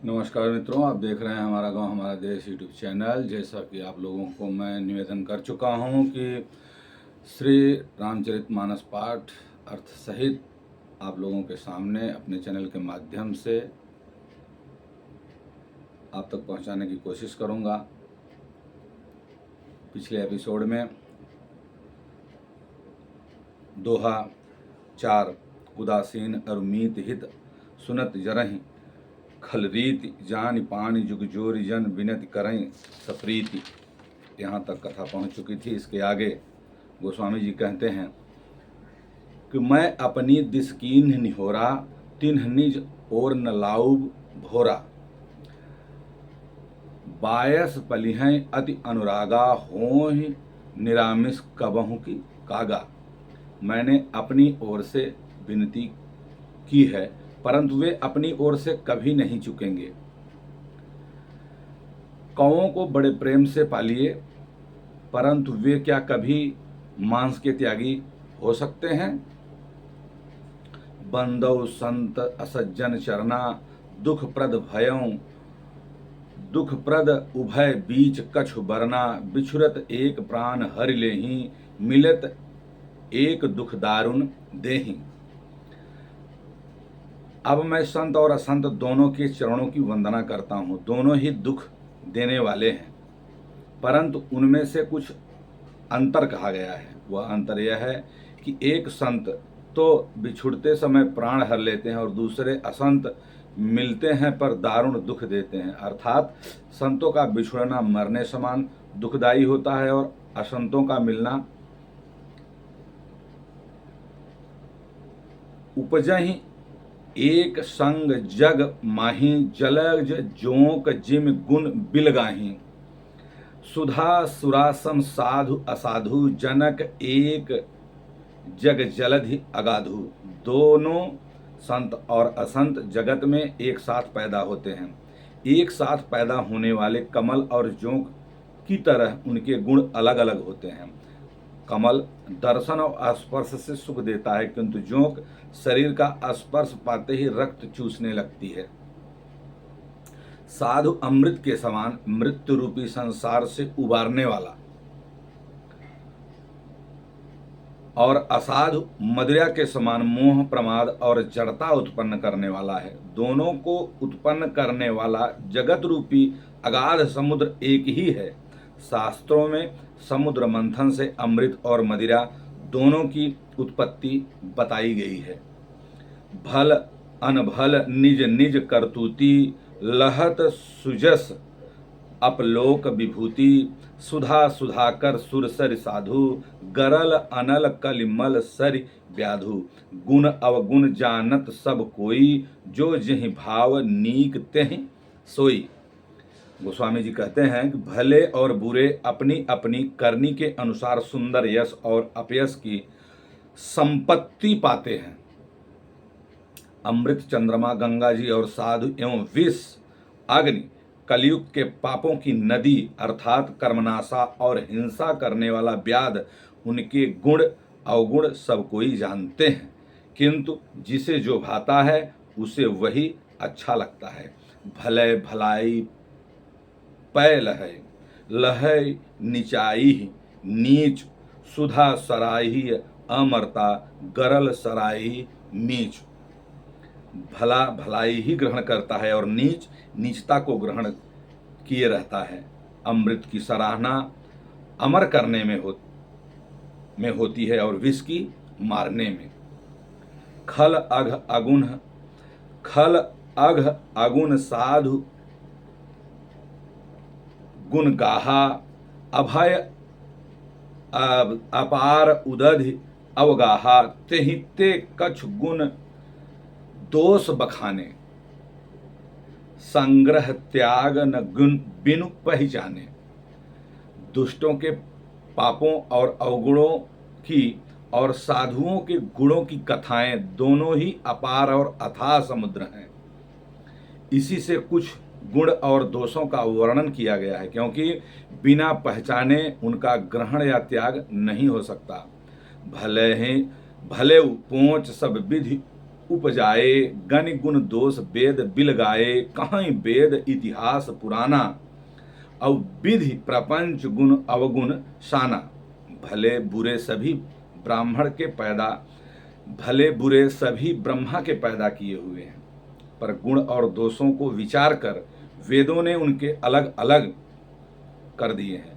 नमस्कार मित्रों, आप देख रहे हैं हमारा गांव हमारा देश यूट्यूब चैनल। जैसा कि आप लोगों को मैं निवेदन कर चुका हूं कि श्री रामचरितमानस पाठ अर्थ सहित आप लोगों के सामने अपने चैनल के माध्यम से आप तक पहुंचाने की कोशिश करूंगा। पिछले एपिसोड में दोहा 4 उदासीन और मीत हित सुनत जरहि खल रीति जान पानी जुग जोरी जन विनति करई सप्रीति, यहाँ तक कथा पहुँच चुकी थी। इसके आगे गोस्वामी जी कहते हैं कि मैं अपनी दिसकीन निहोरा तिन्ह निज और न लाऊब भोरा, बायस पलिहैं अति अनुरागा होहि निरामिष कबहु की कागा। मैंने अपनी ओर से विनती की है परंतु वे अपनी ओर से कभी नहीं चुकेंगे। कौओं को बड़े प्रेम से पालिए परंतु वे क्या कभी मांस के त्यागी हो सकते हैं। बंदौ संत असज्जन चरना दुखप्रद भयं दुखप्रद उभय बीच कछु बरना, बिछुरत एक प्राण हरि लेहि मिलत एक दुख दारुण देहि। अब मैं संत और असंत दोनों के चरणों की वंदना करता हूँ। दोनों ही दुख देने वाले हैं परंतु उनमें से कुछ अंतर कहा गया है। वह अंतर यह है कि एक संत तो बिछुड़ते समय प्राण हर लेते हैं और दूसरे असंत मिलते हैं पर दारुण दुख देते हैं। अर्थात संतों का बिछुड़ना मरने समान दुखदायी होता है और असंतों का मिलना उपजहि एक संग जग माही जलज जोंक जिम गुण बिलगाही। सुधा सुरासम साधु असाधु जनक एक जग जलधि अगाधु। दोनों संत और असंत जगत में एक साथ पैदा होते हैं। एक साथ पैदा होने वाले कमल और जोंक की तरह उनके गुण अलग अलग होते हैं। कमल दर्शन और स्पर्श से सुख देता है किंतु जोंक शरीर का स्पर्श पाते ही रक्त चूसने लगती है। साधु अमृत के समान मृत्यु रूपी संसार से उबारने वाला और असाधु मदिरा के समान मोह प्रमाद और जड़ता उत्पन्न करने वाला है। दोनों को उत्पन्न करने वाला जगत रूपी अगाध समुद्र एक ही है। शास्त्रों में समुद्र मंथन से अमृत और मदिरा दोनों की उत्पत्ति बताई गई है। भल अनभल निज निज करतूती लहत सुजस अपलोक विभूति। सुधा सुधाकर सुरसरि साधु गरल अनल कलिमल सरि व्याधु। गुण अवगुण जानत सब कोई जो जिहि भाव नीक तेहि सोई। गोस्वामी जी कहते हैं कि भले और बुरे अपनी अपनी करनी के अनुसार सुंदर यश और अपयश की संपत्ति पाते हैं। अमृत चंद्रमा गंगा जी और साधु एवं विष अग्नि कलयुग के पापों की नदी अर्थात कर्मनाशा और हिंसा करने वाला व्याध उनके गुण अवगुण सब कोई जानते हैं किंतु जिसे जो भाता है उसे वही अच्छा लगता है। भले भलाई पै लहै लहै नीचाई नीच। सुधा सराही अमरता गरल सराही नीच। भला भलाई ही ग्रहण करता है और नीच नीचता को ग्रहण किए रहता है। अमृत की सराहना अमर करने में होती है और विष की मारने में। खल अघ अगुण साधु गुण गाहा। अभय अपार उदधि अवगाहा। तेहि ते कछ गुण दोष बखाने। संग्रह त्याग न गुण बिनु पहचाने। दुष्टों के पापों और अवगुणों की और साधुओं के गुणों की कथाएं दोनों ही अपार और अथाह समुद्र हैं। इसी से कुछ गुण और दोषों का वर्णन किया गया है क्योंकि बिना पहचाने उनका ग्रहण या त्याग नहीं हो सकता। भले पोंच सब विधि उपजाए, गण गुण दोष वेद बिल गाए, कहीं वेद इतिहास पुराना, अब विधि प्रपंच गुण अवगुण शाना। भले बुरे सभी ब्राह्मण के पैदा, भले बुरे सभी ब्रह्मा के पैदा किए हुए हैं, पर गुण और दोषों को विचार कर वेदों ने उनके अलग अलग कर दिए हैं।